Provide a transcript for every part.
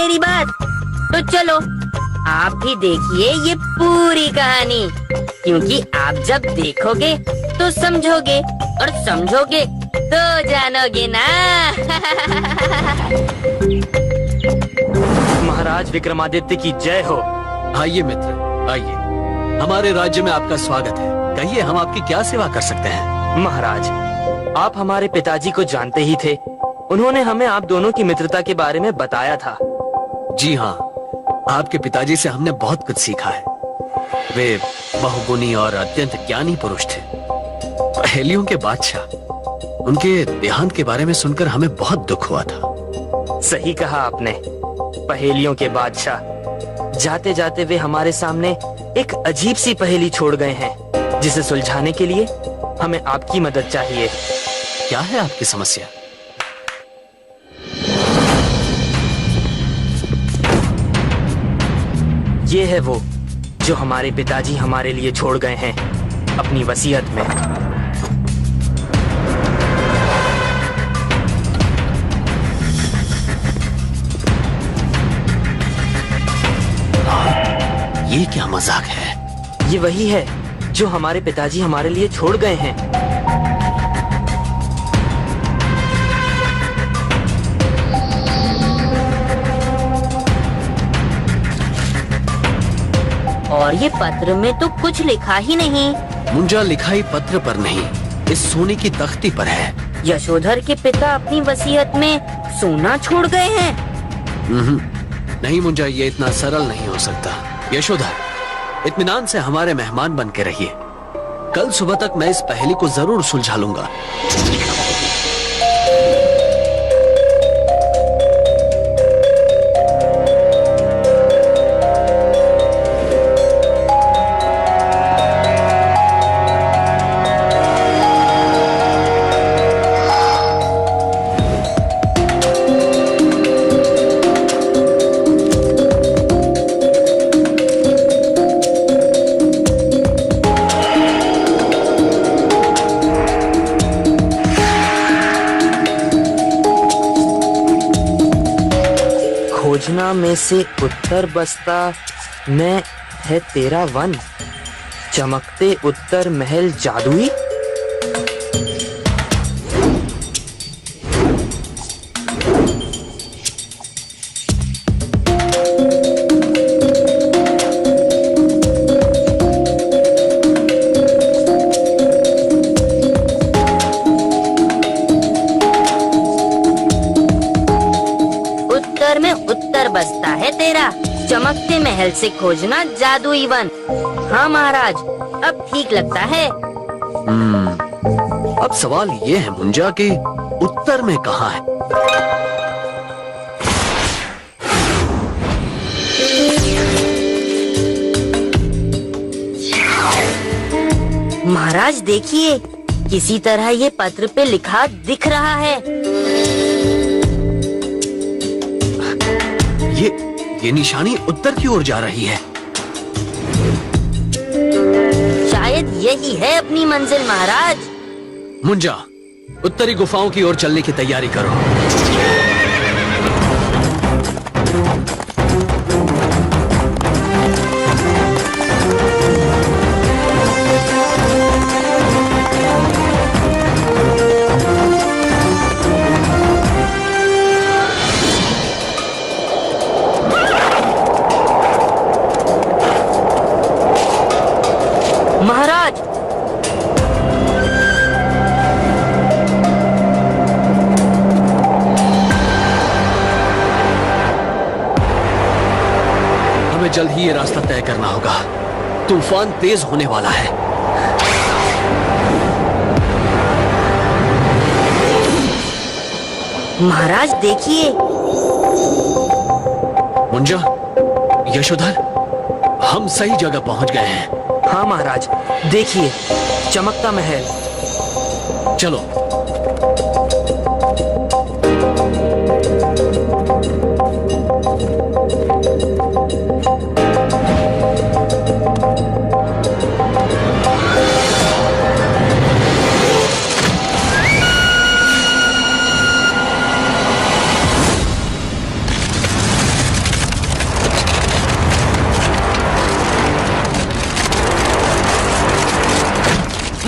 मेरी बात? तो चलो आप भी देखिए ये पूरी कहानी, क्योंकि आप जब देखोगे तो समझोगे और समझोगे तो जानोगे ना। महाराज विक्रमादित्य की जय हो। आइए मित्र, आइए। हमारे राज्य में आपका स्वागत है। कहिए, हम आपकी क्या सेवा कर सकते हैं? महाराज, आप हमारे पिताजी को जानते ही थे। उन्होंने हमें आप दोनों की मित्रता के बारे में बताया था। जी हाँ, आपके पिताजी से हमने बहुत कुछ सीखा है। वे बहुगुणी और अत्यंत ज्ञानी पुरुष थे, पहेलियों के बादशाह। उनके देहांत के बारे में सुनकर हमें बहुत दुख हुआ था। सही कहा आपने, पहेलियों के बादशाह। जाते जाते वे हमारे सामने एक अजीब सी पहेली छोड़ गए हैं, जिसे सुलझाने के लिए हमें आपकी मदद चाहिए। क्या है आपकी समस्या? ये है वो जो हमारे पिताजी हमारे लिए छोड़ गए हैं अपनी वसीयत में। ये क्या मजाक है? ये वही है जो हमारे पिताजी हमारे लिए छोड़ गए हैं। और ये पत्र में तो कुछ लिखा ही नहीं। मुंजा, लिखाई पत्र पर नहीं, इस सोने की तख्ती पर है। यशोधर के पिता अपनी वसीयत में सोना छोड़ गए हैं। नहीं मुंजा, ये इतना सरल नहीं हो सकता। यशोधर, इत्मीनान से हमारे मेहमान बन के रहिए। कल सुबह तक मैं इस पहेली को जरूर सुलझा लूंगा। खोजना में से उत्तर बसता मैं है तेरा वन, चमकते उत्तर महल जादुई। उत्तर बसता है तेरा, चमकते महल से खोजना जादुई वन। हाँ महाराज, अब ठीक लगता है। अब सवाल ये है मुंजा कि उत्तर में कहाँ है? महाराज देखिए, किसी तरह ये पत्र पे लिखा दिख रहा है। ये निशानी उत्तर की ओर जा रही है। शायद यही है अपनी मंजिल महाराज। मुंजा, उत्तरी गुफाओं की ओर चलने की तैयारी करो। महाराज, हमें जल्द ही ये रास्ता तय करना होगा। तूफान तेज होने वाला है। महाराज देखिए। मुंजा, यशोधर, हम सही जगह पहुंच गए हैं। हाँ महाराज, देखिए चमकता महल। चलो।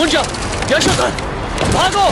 मुंजा, यशोधर, भागो!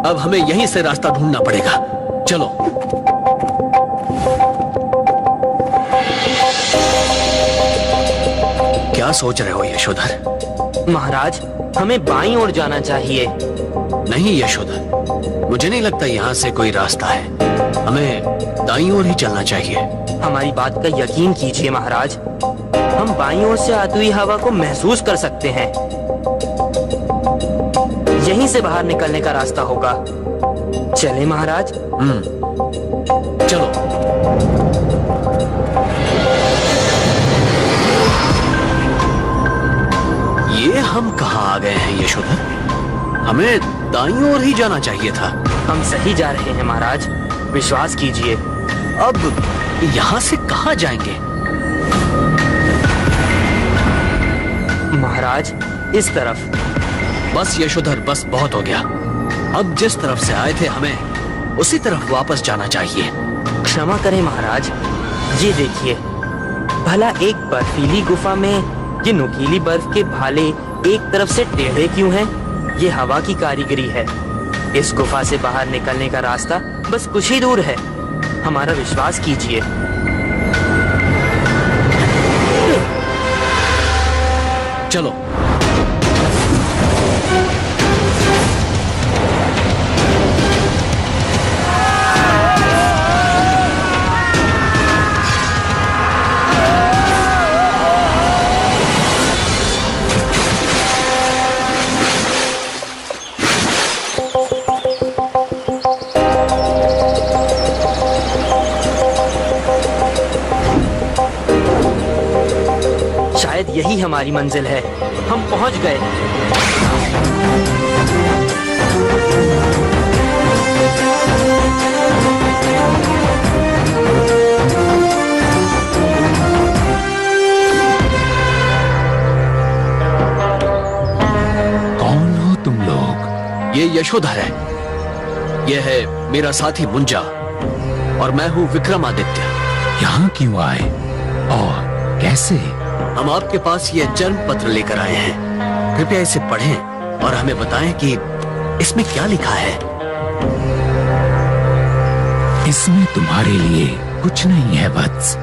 अब हमें यहीं से रास्ता ढूंढना पड़ेगा। चलो। क्या सोच रहे हो यशोधर? महाराज, हमें बाईं ओर जाना चाहिए। नहीं यशोधर, मुझे नहीं लगता यहाँ से कोई रास्ता है। हमें दाईं ओर ही चलना चाहिए। हमारी बात का यकीन कीजिए महाराज, हम बाईं ओर से आती हुई हवा को महसूस कर सकते हैं। यहीं से बाहर निकलने का रास्ता होगा। चले महाराज। चलो। ये हम कहाँ आ गए हैं यशोधर? हमें दाईं ओर ही जाना चाहिए था। हम सही जा रहे हैं महाराज, विश्वास कीजिए। अब यहाँ से कहाँ जाएंगे? महाराज, इस तरफ। बस यशोधर, बस बहुत हो गया। अब जिस तरफ से आए थे हमें उसी तरफ वापस जाना चाहिए। क्षमा करें महाराज, ये देखिए, भला एक बर्फीली गुफा में ये नुकीली बर्फ के भाले एक तरफ से टेढ़े क्यों हैं? ये हवा की कारीगरी है। इस गुफा से बाहर निकलने का रास्ता बस कुछ ही दूर है। हमारा विश्वास कीजिए। चलो। शायद यही हमारी मंजिल है। हम पहुंच गए। कौन हो तुम लोग? ये यशोधर है। ये है मेरा साथी मुंजा और मैं हूँ विक्रमादित्य। यहाँ क्यों आए और कैसे? हम आपके पास ये जन्म पत्र लेकर आए हैं। कृपया इसे पढ़ें और हमें बताएं कि इसमें क्या लिखा है। इसमें तुम्हारे लिए कुछ नहीं है वत्स।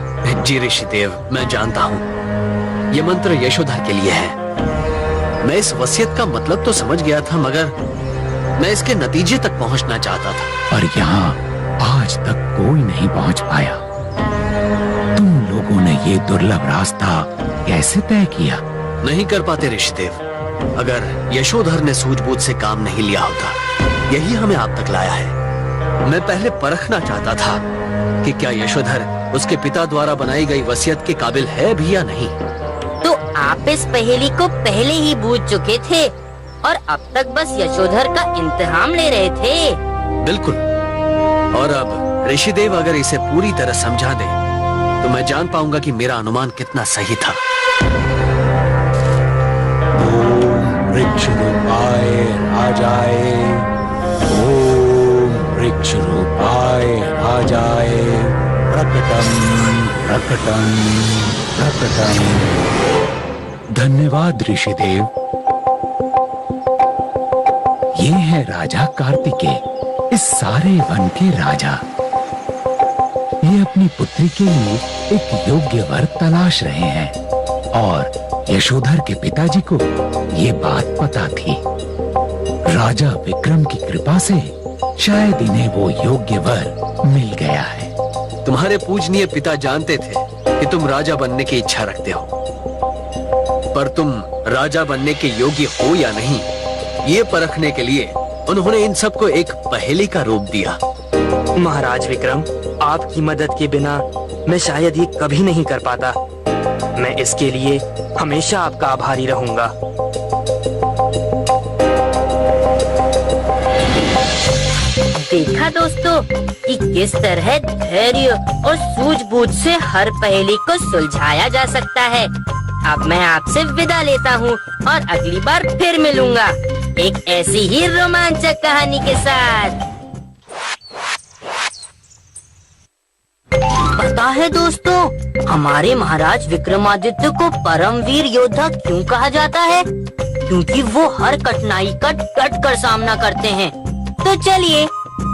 जी ऋषिदेव, मैं जानता हूँ ये मंत्र यशोधर के लिए है। मैं इस वसीयत का मतलब तो समझ गया था, मगर मैं इसके नतीजे तक पहुँचना चाहता था। पर यहाँ आज तक कोई नहीं पहुँच पाया। तुम लोगों ने ये दुर्लभ रास्ता कैसे तय किया? नहीं कर पाते ऋषिदेव। अगर यशोधर ने सूझबूझ से काम नहीं लिया होता, यही हमें आप तक लाया है। मैं पहले परखना चाहता था कि क्या यशोधर उसके पिता द्वारा बनाई गई वसीयत के काबिल है भी या नहीं। तो आप इस पहेली को पहले ही बूझ चुके थे और अब तक बस यशोधर का इम्तिहान ले रहे थे। बिल्कुल। और अब ऋषिदेव अगर इसे पूरी तरह समझा दे तो मैं जान पाऊंगा कि मेरा अनुमान कितना सही था। ओम वृक्ष रूपाय राजाय, ओम वृक्ष रूपाय राजाय। प्रकटम प्रकटम। धन्यवाद ऋषिदेव। ये है राजा कार्तिकेय, इस सारे वन के राजा। ये अपनी पुत्री के लिए एक योग्य वर तलाश रहे हैं और यशोधर के पिताजी को ये बात पता थी। राजा विक्रम की कृपा से शायद इन्हें वो योग्य वर मिल गया है। तुम्हारे पूजनीय पिता जानते थे कि तुम राजा बनने की इच्छा रखते हो, पर तुम राजा बनने के योग्य हो या नहीं, ये परखने के लिए उन्होंने इन सबको एक पहेली का रूप दिया। महाराज विक्रम, आपकी मदद के बिना मैं शायद ये कभी नहीं कर पाता। मैं इसके लिए हमेशा आपका आभारी रहूंगा। देखा दोस्तों कि किस तरह धैर्य और सूझबूझ से हर पहेली को सुलझाया जा सकता है। अब मैं आपसे विदा लेता हूँ और अगली बार फिर मिलूंगा एक ऐसी ही रोमांचक कहानी के साथ। पता है दोस्तों, हमारे महाराज विक्रमादित्य को परमवीर योद्धा क्यों कहा जाता है? क्योंकि वो हर कठिनाई का डट कर सामना करते हैं। तो चलिए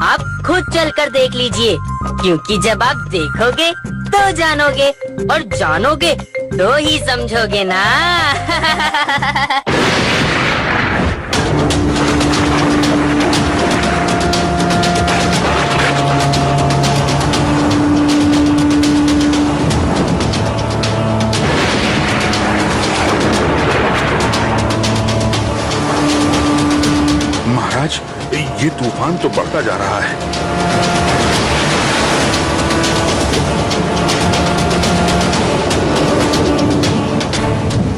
आप खुद चलकर देख लीजिए, क्योंकि जब आप देखोगे तो जानोगे और जानोगे तो ही समझोगे ना। महाराज, ये तूफान तो बढ़ता जा रहा है।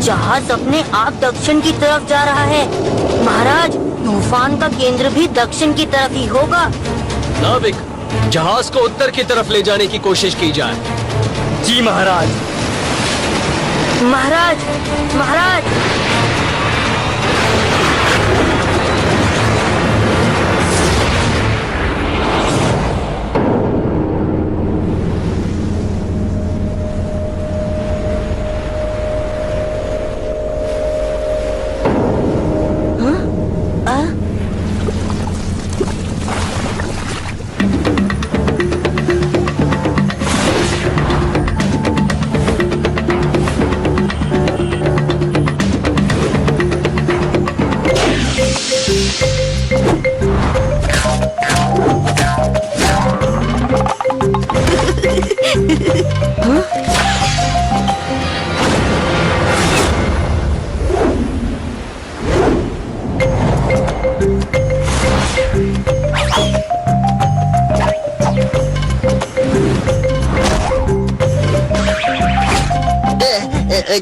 जहाज अपने आप दक्षिण की तरफ जा रहा है। महाराज, तूफान का केंद्र भी दक्षिण की तरफ ही होगा। नाविक, जहाज को उत्तर की तरफ ले जाने की कोशिश की जाए। जी महाराज। महाराज, महाराज,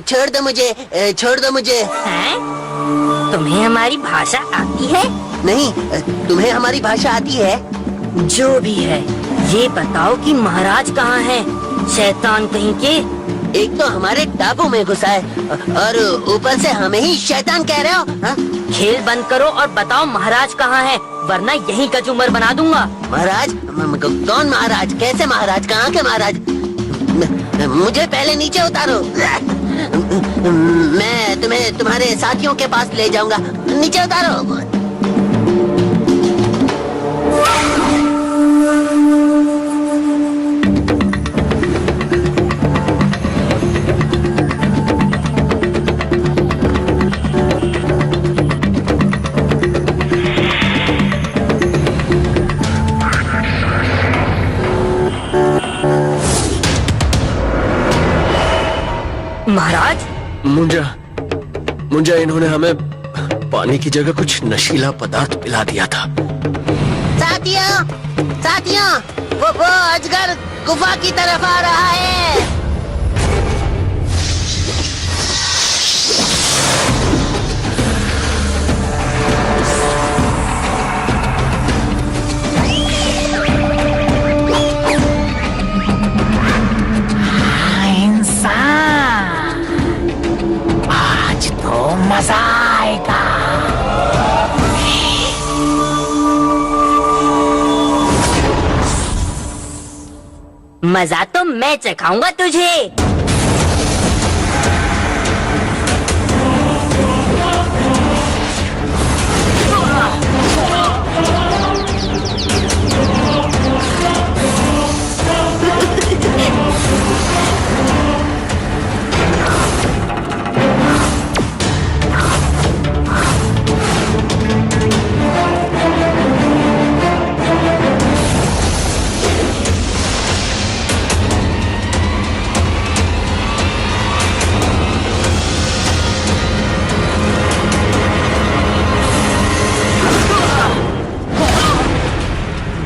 छोड़ दो मुझे, छोड़ दो मुझे। हैं? तुम्हें हमारी भाषा आती है? नहीं, तुम्हें हमारी भाषा आती है? जो भी है, ये बताओ कि महाराज कहाँ हैं? शैतान कहीं के। एक तो हमारे टापू में घुसा है और ऊपर से हमें ही शैतान कह रहे हो। हा? खेल बंद करो और बताओ महाराज कहाँ हैं, वरना यहीं कचूमर बना दूंगा। महाराज? कौन महाराज? कैसे महाराज? कहाँ के महाराज? मुझे पहले नीचे उतारो। मैं तुम्हें तुम्हारे साथियों के पास ले जाऊंगा। नीचे उतारो। महाराज, मुंजा इन्होंने हमें पानी की जगह कुछ नशीला पदार्थ पिला दिया था। साथियों, साथियों, वो अजगर गुफा की तरफ आ रहा है। आज तो मजा आएगा। मजा तो मैं चखाऊंगा तुझे।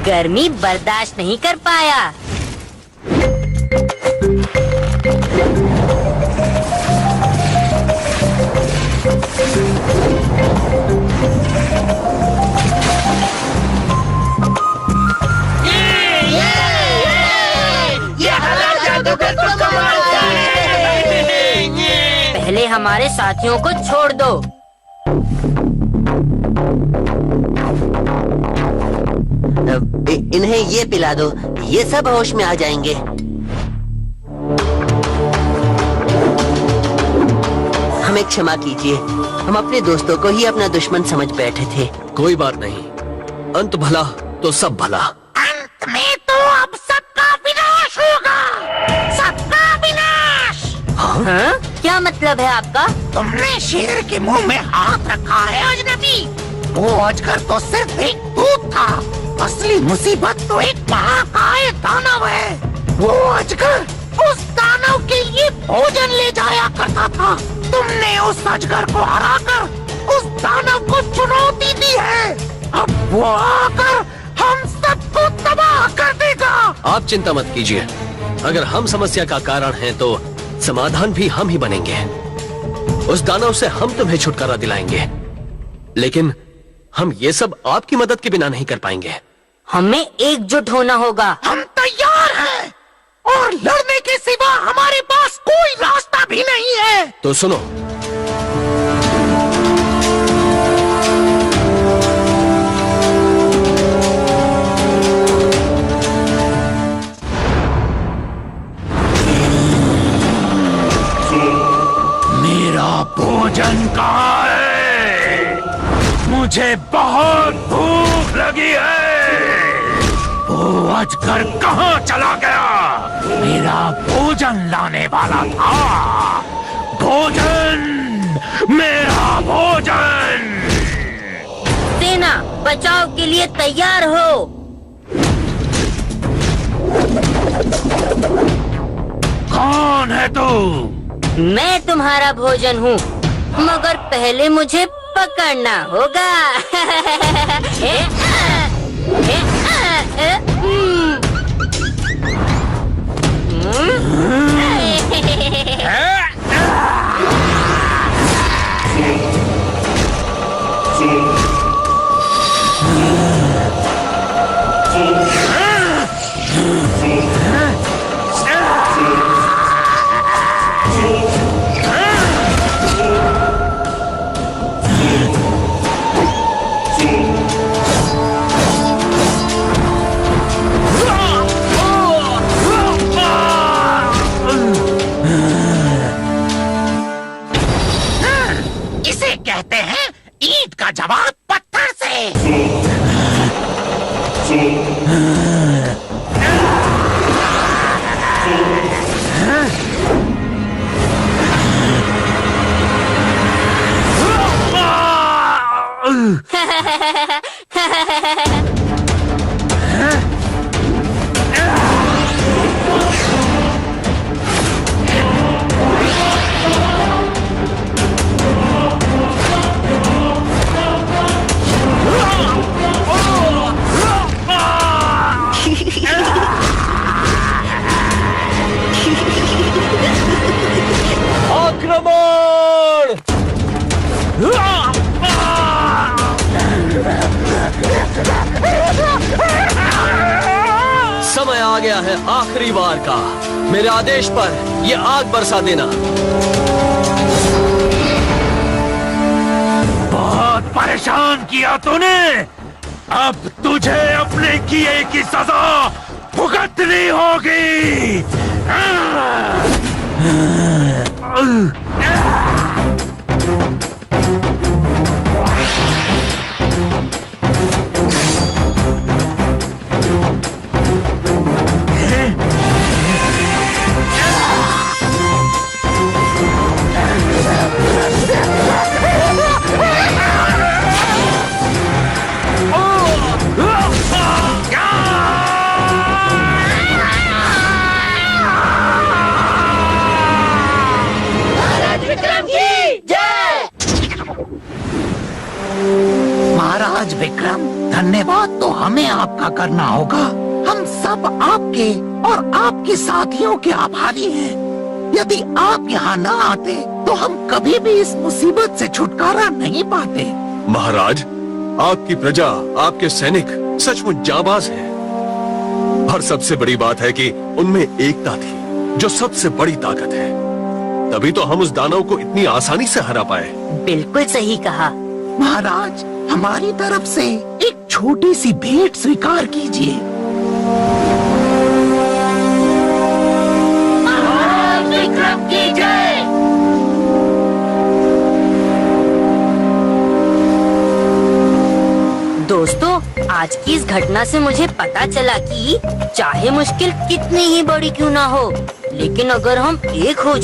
गर्मी बर्दाश्त नहीं कर पाया। पहले हमारे साथियों को छोड़ दो। इन्हें ये पिला दो, ये सब होश में आ जाएंगे। हमें क्षमा कीजिए, हम अपने दोस्तों को ही अपना दुश्मन समझ बैठे थे। कोई बात नहीं, अंत भला तो सब भला। अंत में तो अब सबका विनाश होगा, सबका विनाश। हाँ? क्या मतलब है आपका? तुमने शेर के मुंह में हाथ रखा है अजनबी। वो अजगर तो सिर्फ एक दूत था, असली मुसीबत तो एक महाकाय दानव है। वो अजगर उस दानव के लिए भोजन ले जाया करता था। तुमने उस अजगर को हराकर उस दानव को चुनौती दी है। अब वो आकर हम सबको तबाह कर देगा। आप चिंता मत कीजिए, अगर हम समस्या का कारण हैं तो समाधान भी हम ही बनेंगे। उस दानव से हम तुम्हें छुटकारा दिलाएंगे, लेकिन हम ये सब आपकी मदद के बिना नहीं कर पाएंगे। हमें एकजुट होना होगा। हम तैयार हैं और लड़ने के सिवा हमारे पास कोई रास्ता भी नहीं है। तो सुनो, मेरा भोजन कहाँ है? मुझे बहुत भूख लगी है। वो अजगर कहाँ चला गया? मेरा भोजन लाने वाला था। भोजन, मेरा भोजन। सेना बचाव के लिए तैयार हो। कौन है तू? मैं तुम्हारा भोजन हूँ, मगर पहले मुझे पकड़ना होगा। इसे कहते हैं ईंट का जवाब पत्थर से। आक्रमण! समय आ गया है आखिरी बार का। मेरे आदेश पर ये आग बरसा देना। बहुत परेशान किया तूने। अब तुझे अपने किए की सजा भुगतनी होगी। महाराज विक्रम, धन्यवाद तो हमें आपका करना होगा। हम सब आपके और आपके साथियों के आभारी हैं। यदि आप यहाँ न आते तो हम कभी भी इस मुसीबत से छुटकारा नहीं पाते। महाराज, आपकी प्रजा, आपके सैनिक सचमुच जाबाज हैं। और सबसे बड़ी बात है कि उनमें एकता थी, जो सबसे बड़ी ताकत है। तभी तो हम उस दानव को इतनी आसानी से हरा पाए। बिल्कुल सही कहा। महाराज, हमारी तरफ से एक छोटी सी भेंट स्वीकार कीजिए। महाराज विक्रम की जय। दोस्तों, आज की इस घटना से मुझे पता चला कि चाहे मुश्किल कितनी ही बड़ी क्यों ना हो, लेकिन अगर हम एक हो